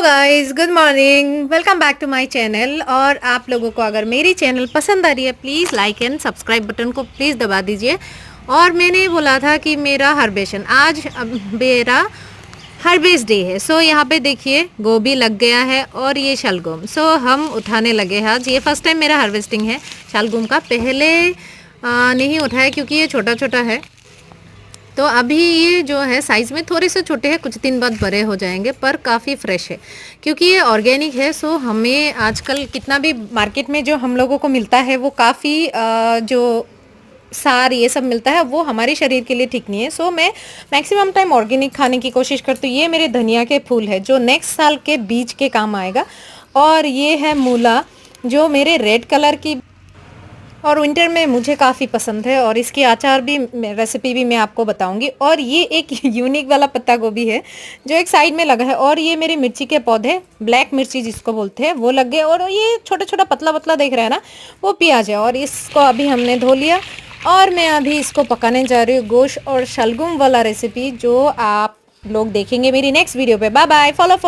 Guys, good morning. Welcome back to my channel. और आप लोगों को अगर मेरी चैनल पसंद आ रही है, please like and subscribe button को प्लीज़ दबा दीजिए। और मैंने बोला था कि मेरा हार्वेस्टिंग आज मेरा हार्वेस्ट डे है। सो यहाँ पे देखिए गोभी लग गया है और ये शलगम। सो हम उठाने लगे हैं। आज ये फर्स्ट टाइम मेरा हार्वेस्टिंग है शलगम का। पहले नहीं उठाया क्योंकि ये छोटा छोटा है। तो अभी ये जो है साइज़ में थोड़े से छोटे हैं, कुछ दिन बाद बड़े हो जाएंगे, पर काफ़ी फ्रेश है क्योंकि ये ऑर्गेनिक है। सो हमें आजकल कितना भी मार्केट में जो हम लोगों को मिलता है वो काफ़ी जो सार ये सब मिलता है वो हमारे शरीर के लिए ठीक नहीं है। सो मैं मैक्सिमम टाइम ऑर्गेनिक खाने की कोशिश करती हूँ। ये मेरे धनिया के फूल है जो नेक्स्ट साल के बीज के काम आएगा। और ये है मूला जो मेरे रेड कलर की और विंटर में मुझे काफ़ी पसंद है। और इसकी अचार भी रेसिपी भी मैं आपको बताऊंगी। और ये एक यूनिक वाला पत्ता गोभी है जो एक साइड में लगा है। और ये मेरी मिर्ची के पौधे, ब्लैक मिर्ची जिसको बोलते हैं, वो लग गए। और ये छोटा छोटा पतला पतला देख रहा है ना, वो प्याज है। और इसको अभी हमने धो लिया और मैं अभी इसको पकाने जा रही हूँ, गोश्त और शलगम वाला रेसिपी जो आप लोग देखेंगे मेरी नेक्स्ट वीडियो पे। Bye bye, follow.